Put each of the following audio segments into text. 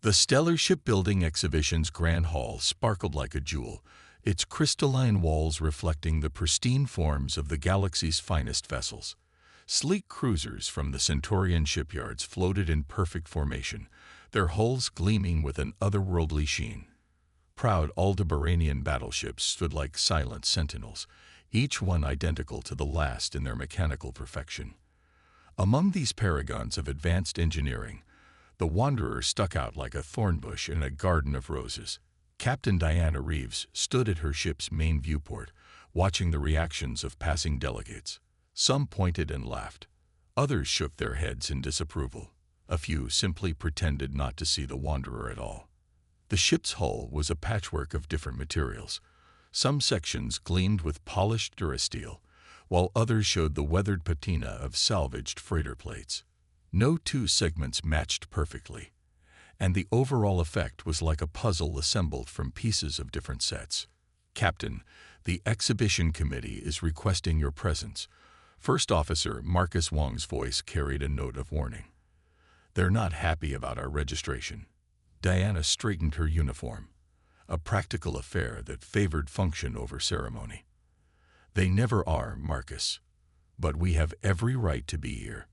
The stellar shipbuilding exhibition's grand hall sparkled like a jewel, its crystalline walls reflecting the pristine forms of the galaxy's finest vessels. Sleek cruisers from the Centaurian shipyards floated in perfect formation, their hulls gleaming with an otherworldly sheen. Proud Aldebaranian battleships stood like silent sentinels, each one identical to the last in their mechanical perfection. Among these paragons of advanced engineering, the Wanderer stuck out like a thornbush in a garden of roses. Captain Diana Reeves stood at her ship's main viewport, watching the reactions of passing delegates. Some pointed and laughed. Others shook their heads in disapproval. A few simply pretended not to see the Wanderer at all. The ship's hull was a patchwork of different materials. Some sections gleamed with polished durasteel, while others showed the weathered patina of salvaged freighter plates. No two segments matched perfectly, and the overall effect was like a puzzle assembled from pieces of different sets. "Captain, the exhibition committee is requesting your presence." First Officer Marcus Wong's voice carried a note of warning. "They're not happy about our registration." Diana straightened her uniform, a practical affair that favored function over ceremony. "They never are, Marcus, but we have every right to be here."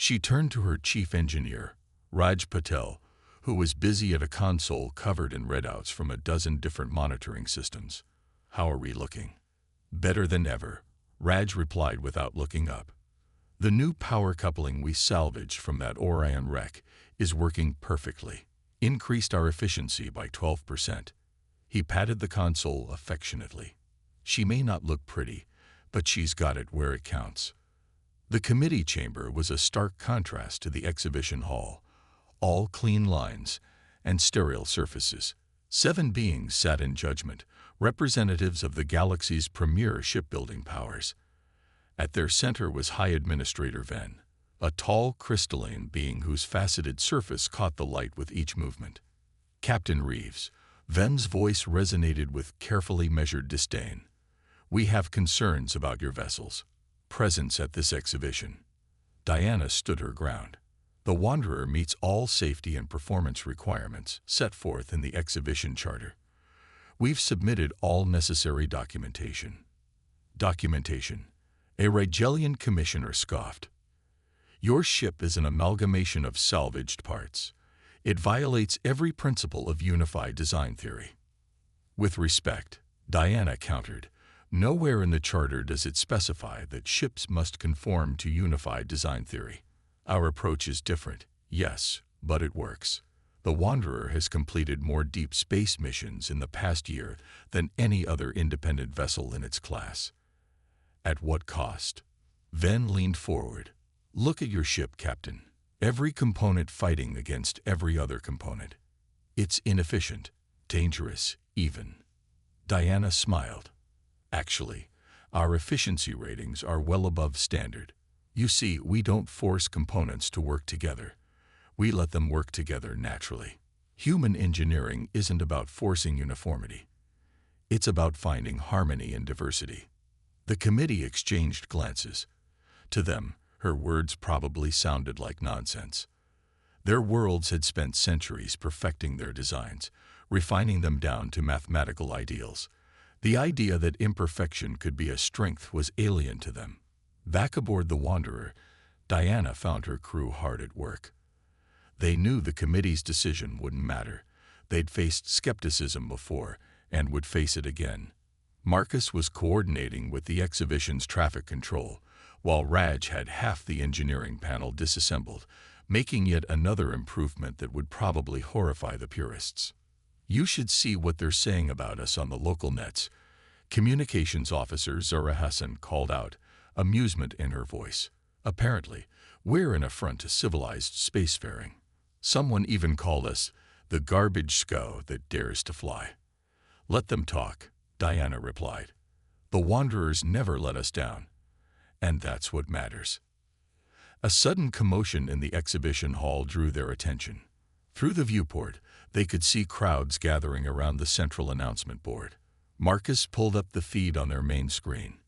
She turned to her chief engineer, Raj Patel, who was busy at a console covered in readouts from a dozen different monitoring systems. "How are we looking?" "Better than ever," Raj replied without looking up. "The new power coupling we salvaged from that Orion wreck is working perfectly. Increased our efficiency by 12%. He patted the console affectionately. "She may not look pretty, but she's got it where it counts." The committee chamber was a stark contrast to the exhibition hall. All clean lines and sterile surfaces. 7 beings sat in judgment, representatives of the galaxy's premier shipbuilding powers. At their center was High Administrator Ven, a tall crystalline being whose faceted surface caught the light with each movement. "Captain Reeves," Ven's voice resonated with carefully measured disdain. "We have concerns about your vessel's presence at this exhibition." Diana stood her ground. "The Wanderer meets all safety and performance requirements set forth in the exhibition charter. We've submitted all necessary documentation." "Documentation?" A Rigelian commissioner scoffed. "Your ship is an amalgamation of salvaged parts. It violates every principle of unified design theory." "With respect," Diana countered, "nowhere in the charter does it specify that ships must conform to unified design theory. Our approach is different, yes, but it works. The Wanderer has completed more deep space missions in the past year than any other independent vessel in its class." "At what cost?" Ven leaned forward. "Look at your ship, Captain. Every component fighting against every other component. It's inefficient, dangerous, even." Diana smiled. "Actually, our efficiency ratings are well above standard. You see, we don't force components to work together. We let them work together naturally. Human engineering isn't about forcing uniformity. It's about finding harmony in diversity." The committee exchanged glances. To them, her words probably sounded like nonsense. Their worlds had spent centuries perfecting their designs, refining them down to mathematical ideals. The idea that imperfection could be a strength was alien to them. Back aboard the Wanderer, Diana found her crew hard at work. They knew the committee's decision wouldn't matter. They'd faced skepticism before and would face it again. Marcus was coordinating with the exhibition's traffic control, while Raj had half the engineering panel disassembled, making yet another improvement that would probably horrify the purists. "You should see what they're saying about us on the local nets," Communications Officer Zara Hassan called out, amusement in her voice. "Apparently, we're an affront to civilized spacefaring. Someone even called us the garbage scow that dares to fly." "Let them talk," Diana replied. "The Wanderers never let us down, and that's what matters." A sudden commotion in the exhibition hall drew their attention. Through the viewport, they could see crowds gathering around the central announcement board. Marcus pulled up the feed on their main screen.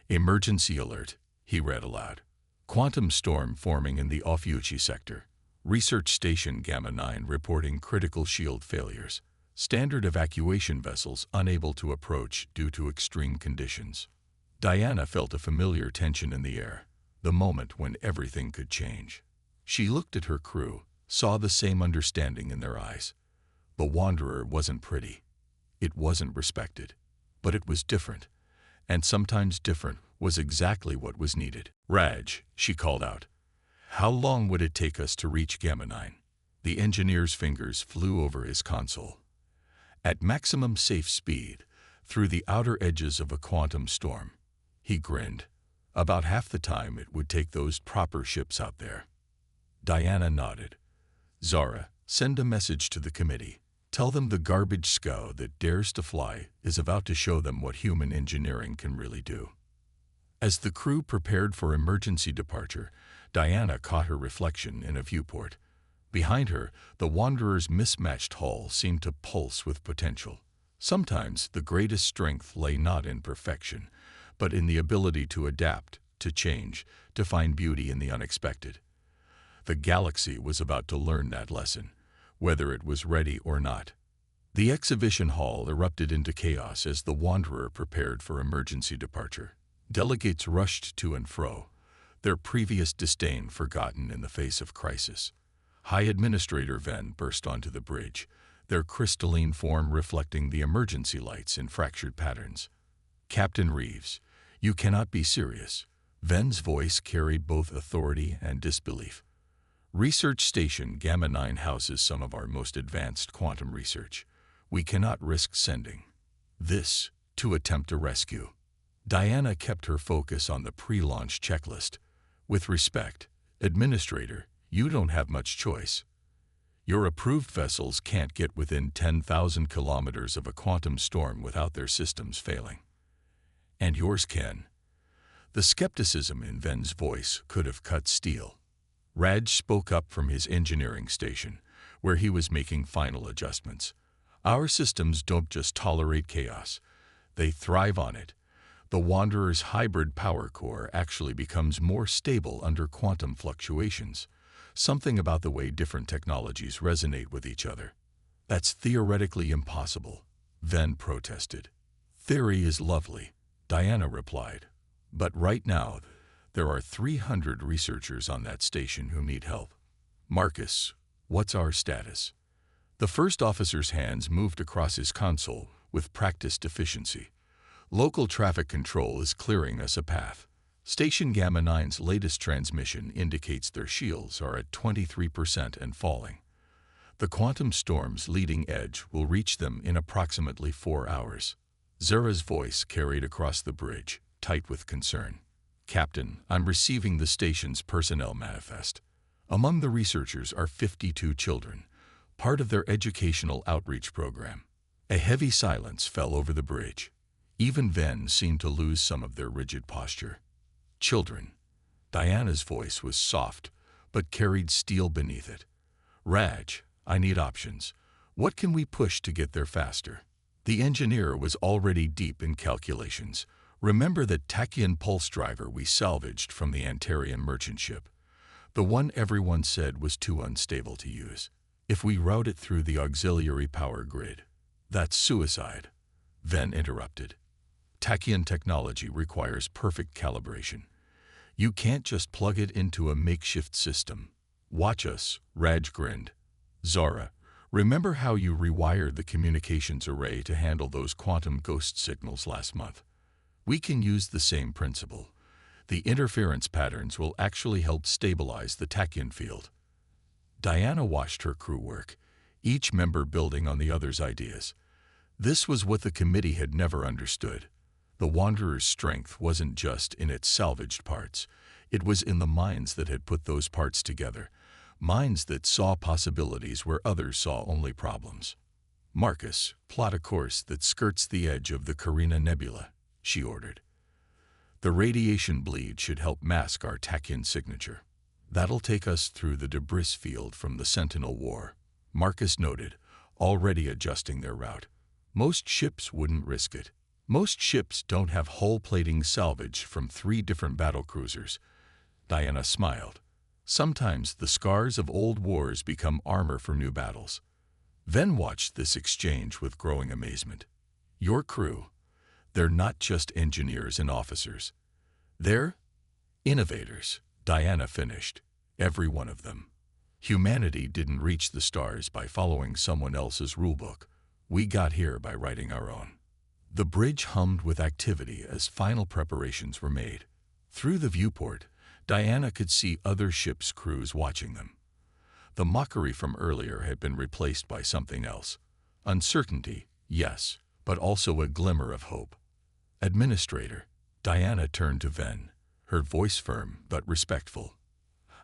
"Emergency alert," he read aloud. "Quantum storm forming in the Ophiuchi sector. Research Station Gamma 9 reporting critical shield failures. Standard evacuation vessels unable to approach due to extreme conditions. Diana felt a familiar tension in the air, the moment when everything could change. She looked at her crew, saw the same understanding in their eyes. The Wanderer wasn't pretty. It wasn't respected. But it was different. And sometimes different was exactly what was needed. "Raj," she called out. "How long would it take us to reach Gamma 9? The engineer's fingers flew over his console. "At maximum safe speed, through the outer edges of a quantum storm." He grinned. "About half the time it would take those proper ships out there." Diana nodded. "Zara, send a message to the committee. Tell them the garbage scow that dares to fly is about to show them what human engineering can really do." As the crew prepared for emergency departure, Diana caught her reflection in a viewport. Behind her, the Wanderer's mismatched hull seemed to pulse with potential. Sometimes the greatest strength lay not in perfection, but in the ability to adapt, to change, to find beauty in the unexpected. The galaxy was about to learn that lesson, whether it was ready or not. The exhibition hall erupted into chaos as the Wanderer prepared for emergency departure. Delegates rushed to and fro, their previous disdain forgotten in the face of crisis. High Administrator Venn burst onto the bridge, their crystalline form reflecting the emergency lights in fractured patterns. "Captain Reeves, you cannot be serious." Venn's voice carried both authority and disbelief. "Research Station Gamma 9 houses some of our most advanced quantum research. We cannot risk sending this to attempt a rescue." Diana kept her focus on the pre-launch checklist. "With respect, Administrator, you don't have much choice. Your approved vessels can't get within 10,000 kilometers of a quantum storm without their systems failing. And yours can." The skepticism in Venn's voice could have cut steel. Raj spoke up from his engineering station, where he was making final adjustments. "Our systems don't just tolerate chaos. They thrive on it. The Wanderer's hybrid power core actually becomes more stable under quantum fluctuations. Something about the way different technologies resonate with each other." "That's theoretically impossible," Venn protested. "Theory is lovely," Diana replied. "But right now, there are 300 researchers on that station who need help. Marcus, what's our status?" The first officer's hands moved across his console with practiced efficiency. "Local traffic control is clearing us a path. Station Gamma 9's latest transmission indicates their shields are at 23% and falling. The quantum storm's leading edge will reach them in approximately 4 hours." Zara's voice carried across the bridge, tight with concern. "Captain, I'm receiving the station's personnel manifest. Among the researchers are 52 children, part of their educational outreach program." A heavy silence fell over the bridge. Even Venn seemed to lose some of their rigid posture. "Children." Diana's voice was soft, but carried steel beneath it. "Raj, I need options. What can we push to get there faster?" The engineer was already deep in calculations. "Remember that Tachyon pulse driver we salvaged from the Antarian merchant ship? The one everyone said was too unstable to use. If we route it through the auxiliary power grid." "That's suicide," Venn interrupted. "Tachyon technology requires perfect calibration. You can't just plug it into a makeshift system." "Watch us," Raj grinned. "Zara, remember how you rewired the communications array to handle those quantum ghost signals last month? We can use the same principle. The interference patterns will actually help stabilize the Tachyon field." Diana watched her crew work, each member building on the other's ideas. This was what the committee had never understood. The Wanderer's strength wasn't just in its salvaged parts. It was in the minds that had put those parts together, minds that saw possibilities where others saw only problems. "Marcus, plot a course that skirts the edge of the Carina Nebula," she ordered. "The radiation bleed should help mask our Tachyon signature. That'll take us through the debris field from the Sentinel War," Marcus noted, already adjusting their route. "Most ships wouldn't risk it. Most ships don't have hull plating salvaged from 3 different battlecruisers." Diana smiled. Sometimes the scars of old wars become armor for new battles. Ven watched this exchange with growing amazement. Your crew, they're not just engineers and officers. They're innovators, Diana finished. Every one of them. Humanity didn't reach the stars by following someone else's rulebook. We got here by writing our own. The bridge hummed with activity as final preparations were made. Through the viewport, Diana could see other ships' crews watching them. The mockery from earlier had been replaced by something else. Uncertainty, yes, but also a glimmer of hope. Administrator, Diana turned to Ven, her voice firm but respectful.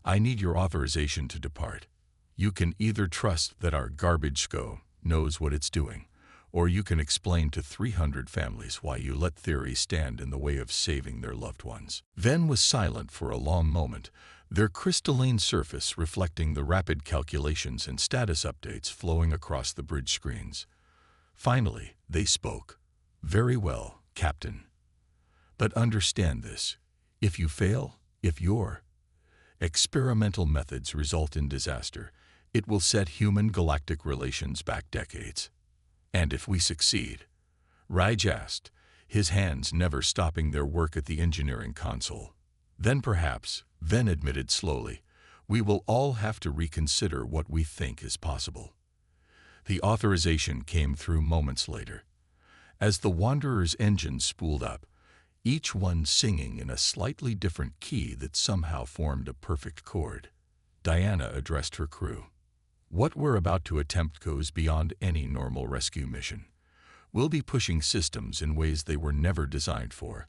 I need your authorization to depart. You can either trust that our garbage SCO knows what it's doing, or you can explain to 300 families why you let theory stand in the way of saving their loved ones. Ven was silent for a long moment, their crystalline surface reflecting the rapid calculations and status updates flowing across the bridge screens. Finally, they spoke. Very well, Captain. But understand this. If you fail, if your experimental methods result in disaster, it will set human-galactic relations back decades. And if we succeed, Raj asked, his hands never stopping their work at the engineering console. Then perhaps, Ven admitted slowly, we will all have to reconsider what we think is possible. The authorization came through moments later. As the Wanderer's engines spooled up, each one singing in a slightly different key that somehow formed a perfect chord, Diana addressed her crew. What we're about to attempt goes beyond any normal rescue mission. We'll be pushing systems in ways they were never designed for,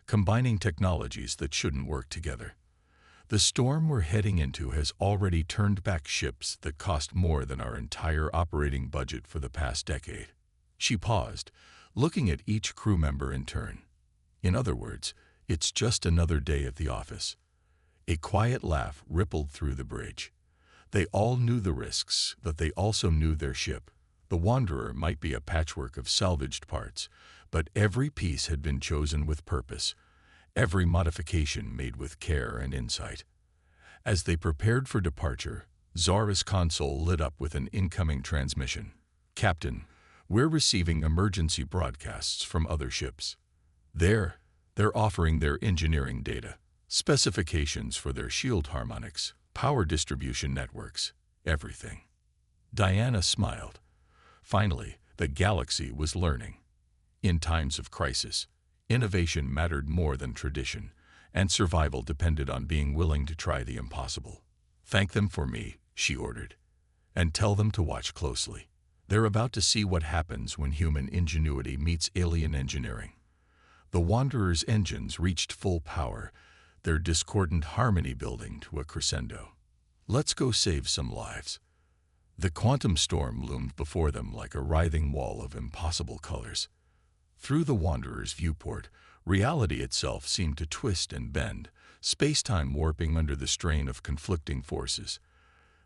combining technologies that shouldn't work together. The storm we're heading into has already turned back ships that cost more than our entire operating budget for the past decade. She paused, looking at each crew member in turn. In other words, it's just another day at the office. A quiet laugh rippled through the bridge. They all knew the risks, but they also knew their ship. The Wanderer might be a patchwork of salvaged parts, but every piece had been chosen with purpose, every modification made with care and insight. As they prepared for departure, Zara's console lit up with an incoming transmission. Captain, we're receiving emergency broadcasts from other ships. They're offering their engineering data, specifications for their shield harmonics, power distribution networks, everything. Diana smiled. Finally, the galaxy was learning. In times of crisis, innovation mattered more than tradition, and survival depended on being willing to try the impossible. Thank them for me, she ordered, and tell them to watch closely. They're about to see what happens when human ingenuity meets alien engineering. The Wanderer's engines reached full power, their discordant harmony building to a crescendo. Let's go save some lives. The quantum storm loomed before them like a writhing wall of impossible colors. Through the Wanderer's viewport, reality itself seemed to twist and bend, space-time warping under the strain of conflicting forces.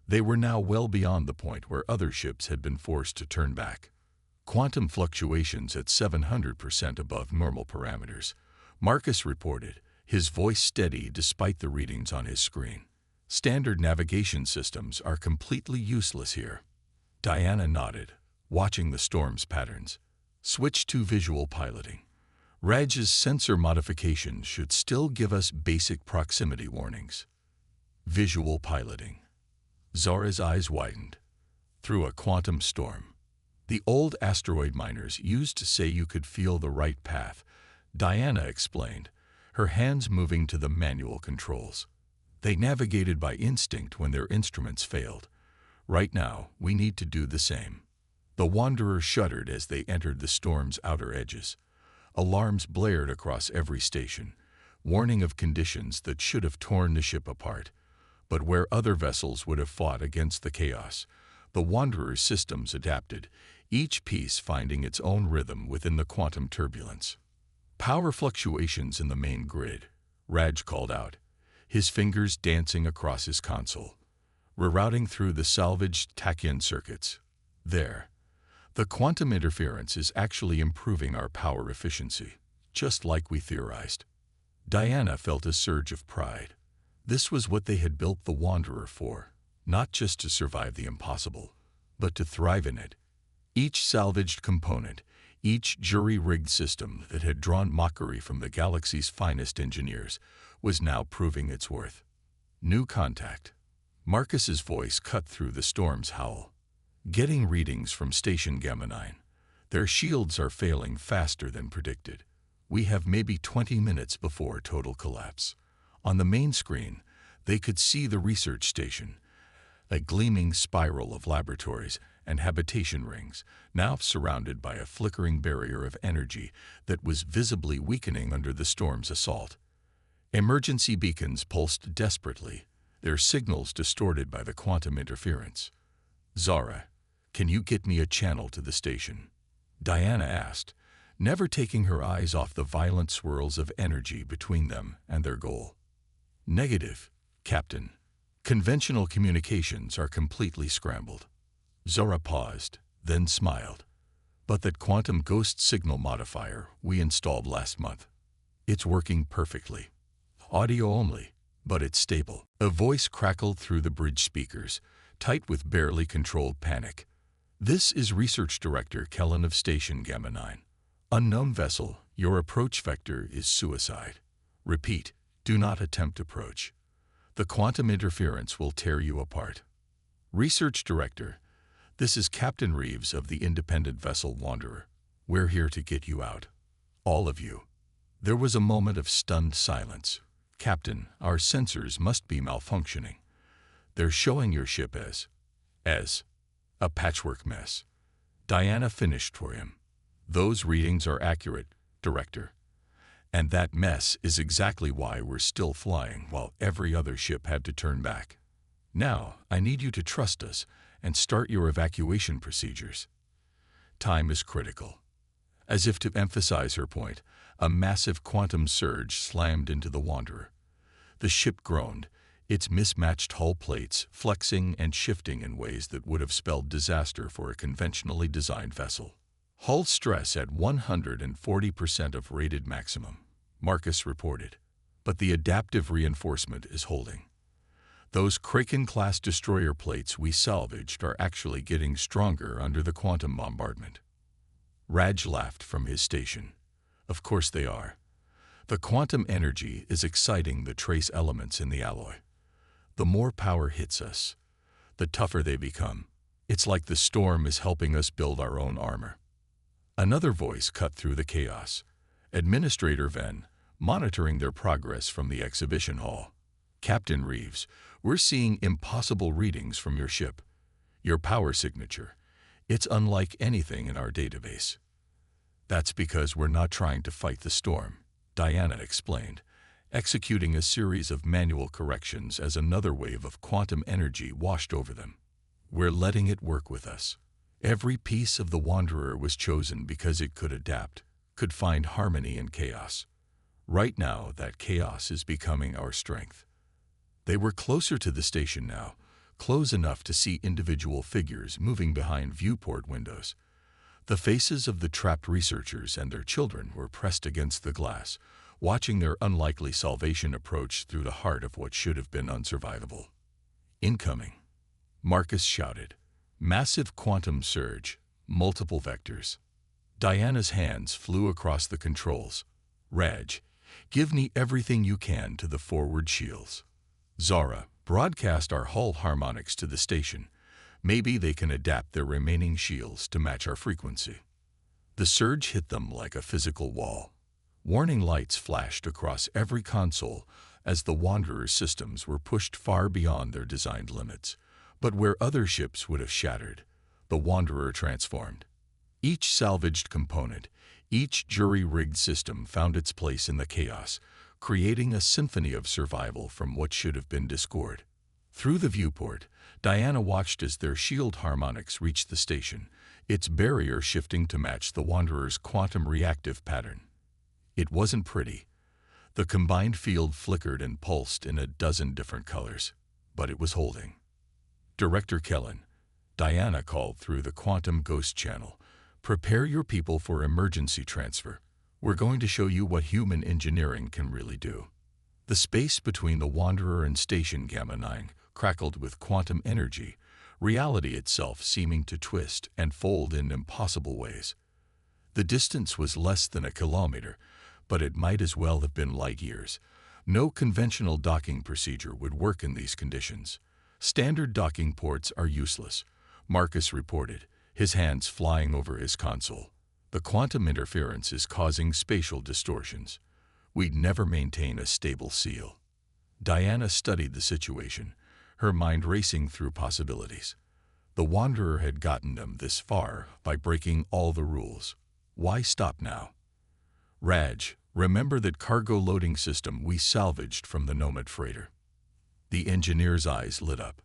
They were now well beyond the point where other ships had been forced to turn back. Quantum fluctuations at 700% above normal parameters, Marcus reported, his voice steady despite the readings on his screen. Standard navigation systems are completely useless here. Diana nodded, watching the storm's patterns. Switch to visual piloting. Raj's sensor modifications should still give us basic proximity warnings. Visual piloting. Zara's eyes widened. Through a quantum storm. The old asteroid miners used to say you could feel the right path, Diana explained, her hands moving to the manual controls. They navigated by instinct when their instruments failed. Right now, we need to do the same. The Wanderer shuddered as they entered the storm's outer edges. Alarms blared across every station, warning of conditions that should have torn the ship apart. But where other vessels would have fought against the chaos, the Wanderer's systems adapted, each piece finding its own rhythm within the quantum turbulence. Power fluctuations in the main grid, Raj called out, his fingers dancing across his console, rerouting through the salvaged tachyon circuits. There. The quantum interference is actually improving our power efficiency, just like we theorized. Diana felt a surge of pride. This was what they had built the Wanderer for, not just to survive the impossible, but to thrive in it. Each salvaged component, each jury-rigged system that had drawn mockery from the galaxy's finest engineers, was now proving its worth. New contact. Marcus's voice cut through the storm's howl. Getting readings from Station Gamma 9. Their shields are failing faster than predicted. We have maybe 20 minutes before total collapse. On the main screen, they could see the research station, a gleaming spiral of laboratories and habitation rings, now surrounded by a flickering barrier of energy that was visibly weakening under the storm's assault. Emergency beacons pulsed desperately, their signals distorted by the quantum interference. "Zara, can you get me a channel to the station?" Diana asked, never taking her eyes off the violent swirls of energy between them and their goal. "Negative, Captain. Conventional communications are completely scrambled." Zara paused, then smiled. "But that quantum ghost signal modifier we installed last month, it's working perfectly. Audio only, but it's stable." A voice crackled through the bridge speakers, tight with barely controlled panic. "This is Research Director Kellen of Station Gamma 9. Unknown vessel, your approach vector is suicide. Repeat, do not attempt approach. The quantum interference will tear you apart." "Research Director, this is Captain Reeves of the independent vessel Wanderer. We're here to get you out. All of you." There was a moment of stunned silence. "Captain, our sensors must be malfunctioning. They're showing your ship as a patchwork mess." Diana finished for him. "Those readings are accurate, Director. And that mess is exactly why we're still flying while every other ship had to turn back. Now, I need you to trust us and start your evacuation procedures. Time is critical." As if to emphasize her point, a massive quantum surge slammed into the Wanderer. The ship groaned, its mismatched hull plates flexing and shifting in ways that would have spelled disaster for a conventionally designed vessel. "Hull stress at 140% of rated maximum," Marcus reported. "But the adaptive reinforcement is holding. Those Kraken-class destroyer plates we salvaged are actually getting stronger under the quantum bombardment." Raj laughed from his station. "Of course they are. The quantum energy is exciting the trace elements in the alloy. The more power hits us, the tougher they become. It's like the storm is helping us build our own armor." Another voice cut through the chaos. Administrator Venn, monitoring their progress from the exhibition hall. "Captain Reeves, we're seeing impossible readings from your ship. Your power signature. It's unlike anything in our database." "That's because we're not trying to fight the storm," Diana explained, executing a series of manual corrections as another wave of quantum energy washed over them. "We're letting it work with us. Every piece of the Wanderer was chosen because it could adapt, could find harmony in chaos. Right now, that chaos is becoming our strength." They were closer to the station now, close enough to see individual figures moving behind viewport windows. The faces of the trapped researchers and their children were pressed against the glass, watching their unlikely salvation approach through the heart of what should have been unsurvivable. "Incoming," Marcus shouted. Massive quantum surge, multiple vectors. Diana's hands flew across the controls. "Raj, give me everything you can to the forward shields. Zara, broadcast our hull harmonics to the station. Maybe they can adapt their remaining shields to match our frequency." The surge hit them like a physical wall. Warning lights flashed across every console as the Wanderer's systems were pushed far beyond their designed limits. But where other ships would have shattered, the Wanderer transformed. Each salvaged component, each jury-rigged system found its place in the chaos, creating a symphony of survival from what should have been discord. Through the viewport, Diana watched as their shield harmonics reached the station, its barrier shifting to match the Wanderer's quantum reactive pattern. It wasn't pretty. The combined field flickered and pulsed in a dozen different colors, but it was holding. "Director Kellen," Diana called through the quantum ghost channel, "prepare your people for emergency transfer. We're going to show you what human engineering can really do." The space between the Wanderer and Station Gamma 9 crackled with quantum energy, reality itself seeming to twist and fold in impossible ways. The distance was less than a kilometer, but it might as well have been light years. No conventional docking procedure would work in these conditions. Standard docking ports are useless, Marcus reported, his hands flying over his console. The quantum interference is causing spatial distortions. We'd never maintain a stable seal. Diana studied the situation, her mind racing through possibilities. The Wanderer had gotten them this far by breaking all the rules. Why stop now? Raj, remember that cargo loading system we salvaged from the Nomad freighter? The engineer's eyes lit up.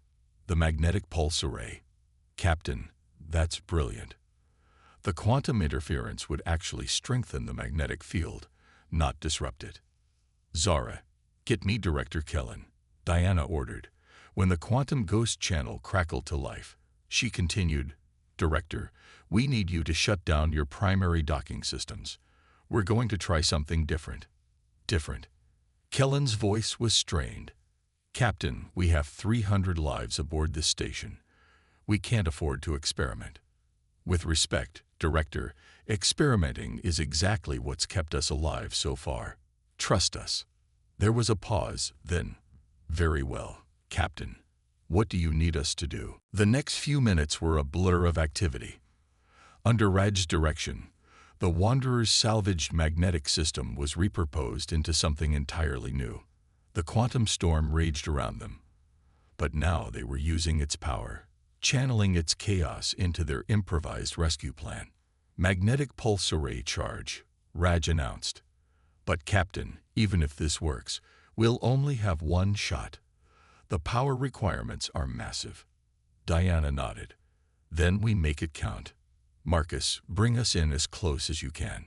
The magnetic pulse array. Captain, that's brilliant. The quantum interference would actually strengthen the magnetic field, not disrupt it. Zara, get me Director Kellen, Diana ordered. When the quantum ghost channel crackled to life, she continued, Director, we need you to shut down your primary docking systems. We're going to try something different. Different. Kellen's voice was strained. Captain, we have 300 lives aboard this station. We can't afford to experiment. With respect, Director, experimenting is exactly what's kept us alive so far. Trust us. There was a pause, then, very well, Captain. What do you need us to do? The next few minutes were a blur of activity. Under Raj's direction, the Wanderer's salvaged magnetic system was repurposed into something entirely new. The quantum storm raged around them. But now they were using its power, channeling its chaos into their improvised rescue plan. Magnetic pulse array charge, Raj announced. But Captain, even if this works, we'll only have one shot. The power requirements are massive. Diana nodded. Then we make it count. Marcus, bring us in as close as you can.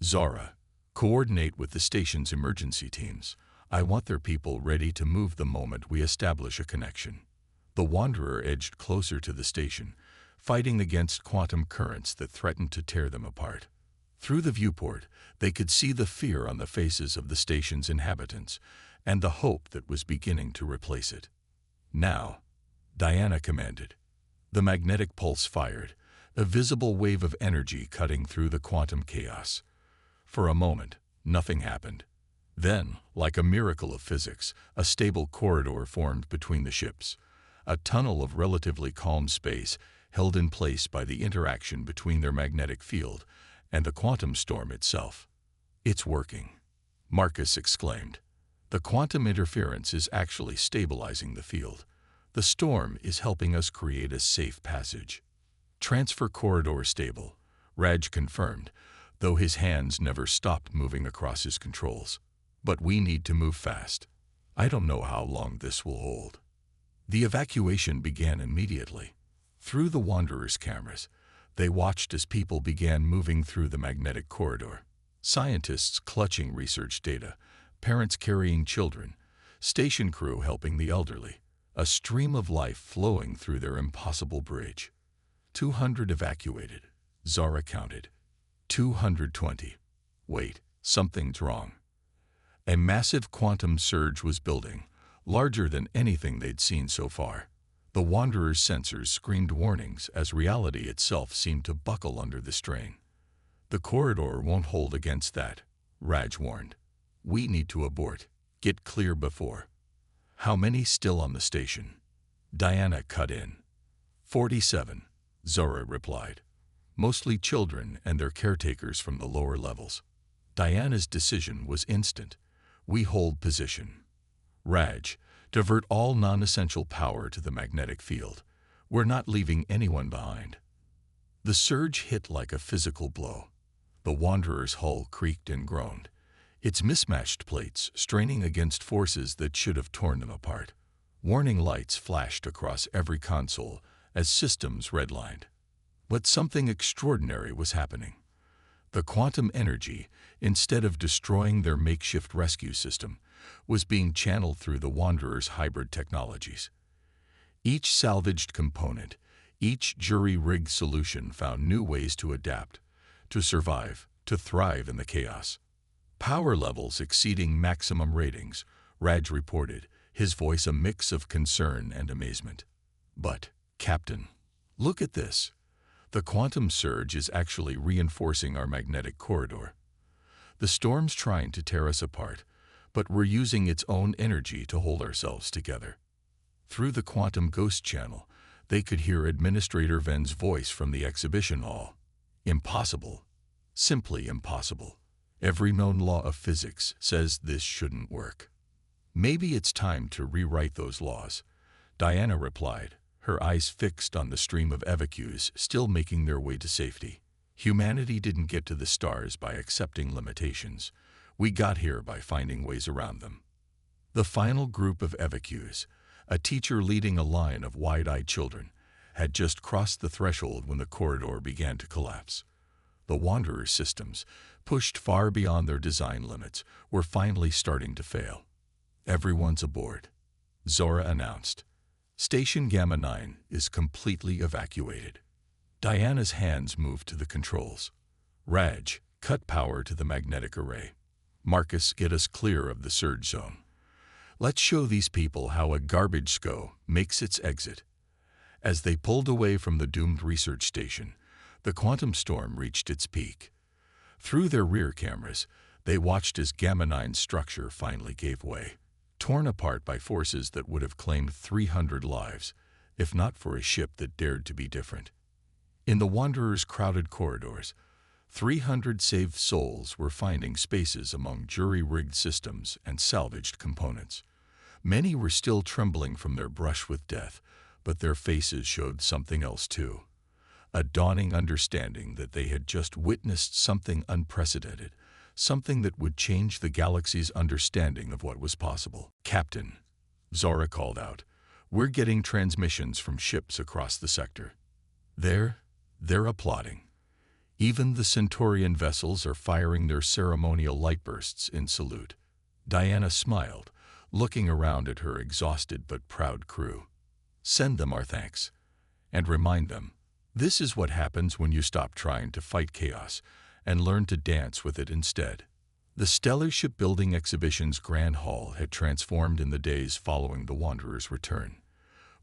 Zara, coordinate with the station's emergency teams. I want their people ready to move the moment we establish a connection. The Wanderer edged closer to the station, fighting against quantum currents that threatened to tear them apart. Through the viewport, they could see the fear on the faces of the station's inhabitants and the hope that was beginning to replace it. Now, Diana commanded. The magnetic pulse fired, a visible wave of energy cutting through the quantum chaos. For a moment, nothing happened. Then, like a miracle of physics, a stable corridor formed between the ships, a tunnel of relatively calm space held in place by the interaction between their magnetic field and the quantum storm itself. It's working, Marcus exclaimed. The quantum interference is actually stabilizing the field. The storm is helping us create a safe passage. Transfer corridor stable, Raj confirmed, though his hands never stopped moving across his controls. But we need to move fast. I don't know how long this will hold. The evacuation began immediately. Through the Wanderer's cameras, they watched as people began moving through the magnetic corridor. Scientists clutching research data, parents carrying children, station crew helping the elderly, a stream of life flowing through their impossible bridge. 200 evacuated, Zara counted. 220. Wait, something's wrong. A massive quantum surge was building, larger than anything they'd seen so far. The Wanderer's sensors screamed warnings as reality itself seemed to buckle under the strain. The corridor won't hold against that, Raj warned. We need to abort. Get clear before. How many still on the station? Diana cut in. 47, Zara replied. Mostly children and their caretakers from the lower levels. Diana's decision was instant. We hold position. Raj, divert all non-essential power to the magnetic field. We're not leaving anyone behind. The surge hit like a physical blow. The Wanderer's hull creaked and groaned, its mismatched plates straining against forces that should have torn them apart. Warning lights flashed across every console as systems redlined. But something extraordinary was happening. The quantum energy, instead of destroying their makeshift rescue system, was being channeled through the Wanderer's hybrid technologies. Each salvaged component, each jury-rigged solution found new ways to adapt, to survive, to thrive in the chaos. Power levels exceeding maximum ratings, Raj reported, his voice a mix of concern and amazement. But, Captain, look at this. The quantum surge is actually reinforcing our magnetic corridor. The storm's trying to tear us apart, but we're using its own energy to hold ourselves together. Through the quantum ghost channel, they could hear Administrator Ven's voice from the exhibition hall. Impossible. Simply impossible. Every known law of physics says this shouldn't work. Maybe it's time to rewrite those laws, Diana replied, her eyes fixed on the stream of evacuees still making their way to safety. Humanity didn't get to the stars by accepting limitations. We got here by finding ways around them. The final group of evacuees, a teacher leading a line of wide-eyed children, had just crossed the threshold when the corridor began to collapse. The Wanderer systems, pushed far beyond their design limits, were finally starting to fail. Everyone's aboard, Zora announced. Station Gamma 9 is completely evacuated. Diana's hands moved to the controls. Raj, cut power to the magnetic array. Marcus, get us clear of the surge zone. Let's show these people how a garbage SCO makes its exit. As they pulled away from the doomed research station, the quantum storm reached its peak. Through their rear cameras, they watched as Gamma 9's structure finally gave way, torn apart by forces that would have claimed 300 lives, if not for a ship that dared to be different. In the Wanderer's crowded corridors, 300 saved souls were finding spaces among jury-rigged systems and salvaged components. Many were still trembling from their brush with death, but their faces showed something else too. A dawning understanding that they had just witnessed something unprecedented, something that would change the galaxy's understanding of what was possible. Captain, Zora called out, we're getting transmissions from ships across the sector. They're applauding. Even the Centaurian vessels are firing their ceremonial light bursts in salute. Diana smiled, looking around at her exhausted but proud crew. Send them our thanks. And remind them, this is what happens when you stop trying to fight chaos and learn to dance with it instead. The stellar shipbuilding exhibition's grand hall had transformed in the days following the Wanderer's return.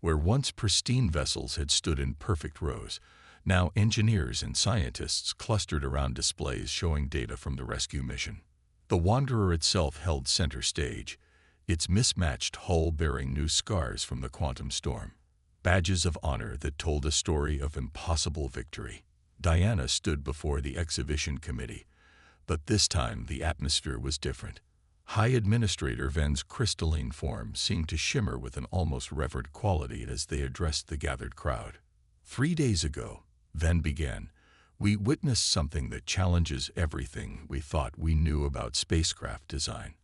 Where once pristine vessels had stood in perfect rows, now engineers and scientists clustered around displays showing data from the rescue mission. The Wanderer itself held center stage, its mismatched hull bearing new scars from the quantum storm, badges of honor that told a story of impossible victory. Diana stood before the exhibition committee, but this time the atmosphere was different. High Administrator Ven's crystalline form seemed to shimmer with an almost revered quality as they addressed the gathered crowd. 3 days ago, Ven began, we witnessed something that challenges everything we thought we knew about spacecraft design.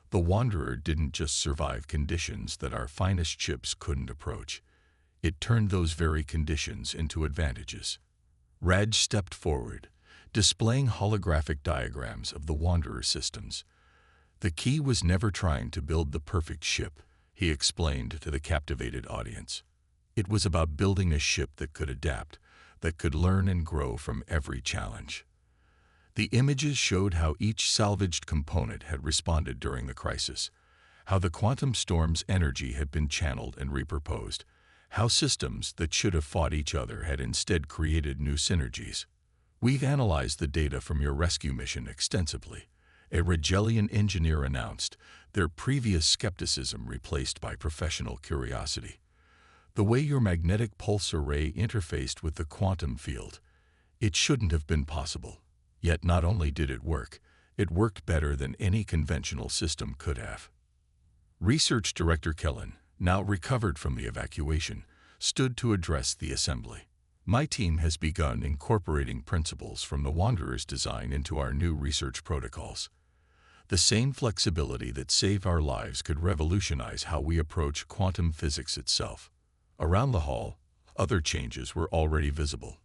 The Wanderer didn't just survive conditions that our finest ships couldn't approach. It turned those very conditions into advantages. Raj stepped forward, displaying holographic diagrams of the Wanderer systems. The key was never trying to build the perfect ship, he explained to the captivated audience. It was about building a ship that could adapt, that could learn and grow from every challenge. The images showed how each salvaged component had responded during the crisis, how the quantum storm's energy had been channeled and repurposed, how systems that should have fought each other had instead created new synergies. We've analyzed the data from your rescue mission extensively, a Regellian engineer announced, their previous skepticism replaced by professional curiosity. The way your magnetic pulse array interfaced with the quantum field, it shouldn't have been possible. Yet not only did it worked better than any conventional system could have. Research Director Kellen, now recovered from the evacuation, stood to address the assembly. My team has begun incorporating principles from the Wanderer's design into our new research protocols. The same flexibility that saved our lives could revolutionize how we approach quantum physics itself. Around the hall, other changes were already visible.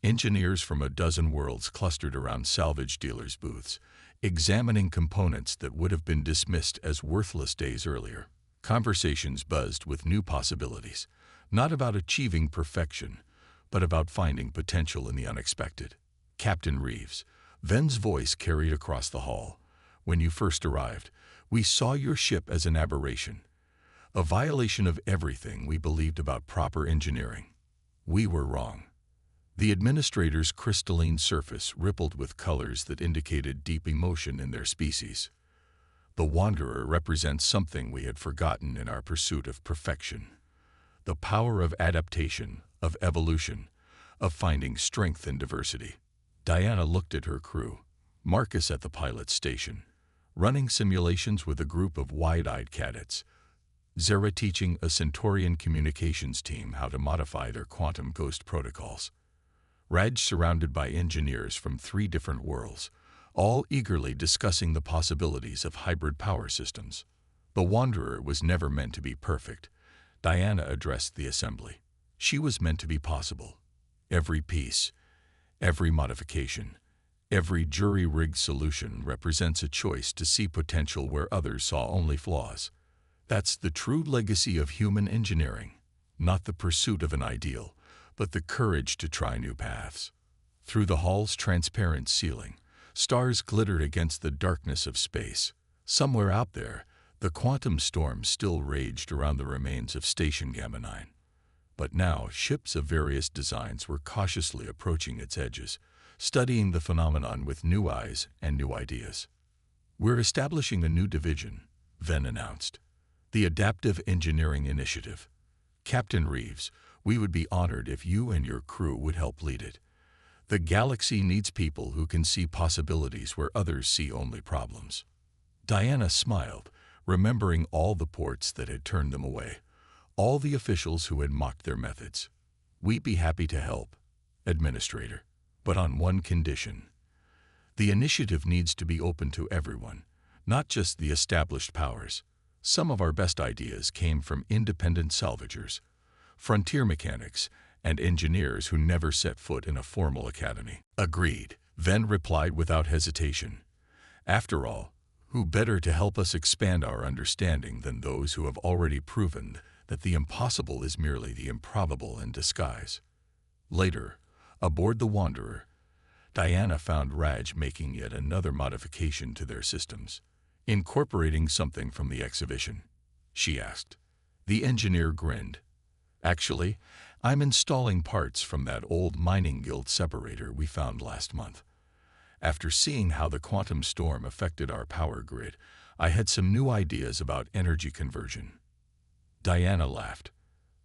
Engineers from a dozen worlds clustered around salvage dealers' booths, examining components that would have been dismissed as worthless days earlier. Conversations buzzed with new possibilities, not about achieving perfection, but about finding potential in the unexpected. Captain Reeves, Ven's voice carried across the hall. When you first arrived, we saw your ship as an aberration, a violation of everything we believed about proper engineering. We were wrong. The administrator's crystalline surface rippled with colors that indicated deep emotion in their species. The Wanderer represents something we had forgotten in our pursuit of perfection. The power of adaptation, of evolution, of finding strength in diversity. Diana looked at her crew, Marcus at the pilot's station, running simulations with a group of wide-eyed cadets, Zara teaching a Centaurian communications team how to modify their quantum ghost protocols. Raj surrounded by engineers from 3 different worlds, all eagerly discussing the possibilities of hybrid power systems. The Wanderer was never meant to be perfect. Diana addressed the assembly. She was meant to be possible. Every piece, every modification, every jury-rigged solution represents a choice to see potential where others saw only flaws. That's the true legacy of human engineering, not the pursuit of an ideal, but the courage to try new paths. Through the hall's transparent ceiling, stars glittered against the darkness of space. Somewhere out there, the quantum storm still raged around the remains of Station Gamma 9. But now, ships of various designs were cautiously approaching its edges, studying the phenomenon with new eyes and new ideas. "We're establishing a new division," Venn announced. "The Adaptive Engineering Initiative. Captain Reeves, we would be honored if you and your crew would help lead it. The galaxy needs people who can see possibilities where others see only problems." Diana smiled, remembering all the ports that had turned them away, all the officials who had mocked their methods. "We'd be happy to help, Administrator, but on one condition. The initiative needs to be open to everyone, not just the established powers. Some of our best ideas came from independent salvagers, frontier mechanics, and engineers who never set foot in a formal academy." "Agreed," Venn replied without hesitation. "After all, who better to help us expand our understanding than those who have already proven that the impossible is merely the improbable in disguise?" Later, aboard the Wanderer, Diana found Raj making yet another modification to their systems, incorporating something from the exhibition. She asked. The engineer grinned. "Actually, I'm installing parts from that old mining guild separator we found last month. After seeing how the quantum storm affected our power grid, I had some new ideas about energy conversion." Diana laughed.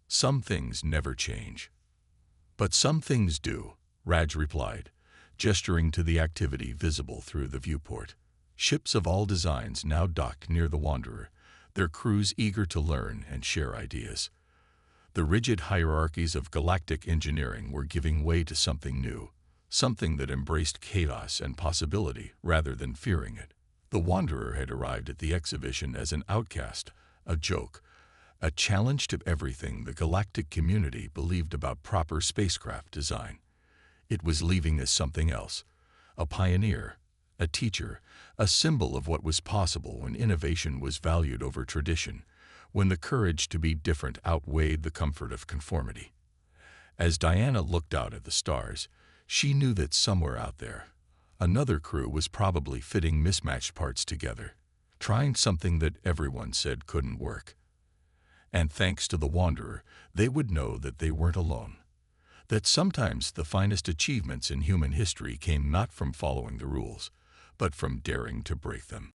"Some things never change." "But some things do," Raj replied, gesturing to the activity visible through the viewport. Ships of all designs now docked near the Wanderer, their crews eager to learn and share ideas. The rigid hierarchies of galactic engineering were giving way to something new, something that embraced chaos and possibility rather than fearing it. The Wanderer had arrived at the exhibition as an outcast, a joke, a challenge to everything the galactic community believed about proper spacecraft design. It was leaving as something else, a pioneer, a teacher, a symbol of what was possible when innovation was valued over tradition, when the courage to be different outweighed the comfort of conformity. As Diana looked out at the stars, she knew that somewhere out there, another crew was probably fitting mismatched parts together, trying something that everyone said couldn't work. And thanks to the Wanderer, they would know that they weren't alone. That sometimes the finest achievements in human history came not from following the rules, but from daring to break them.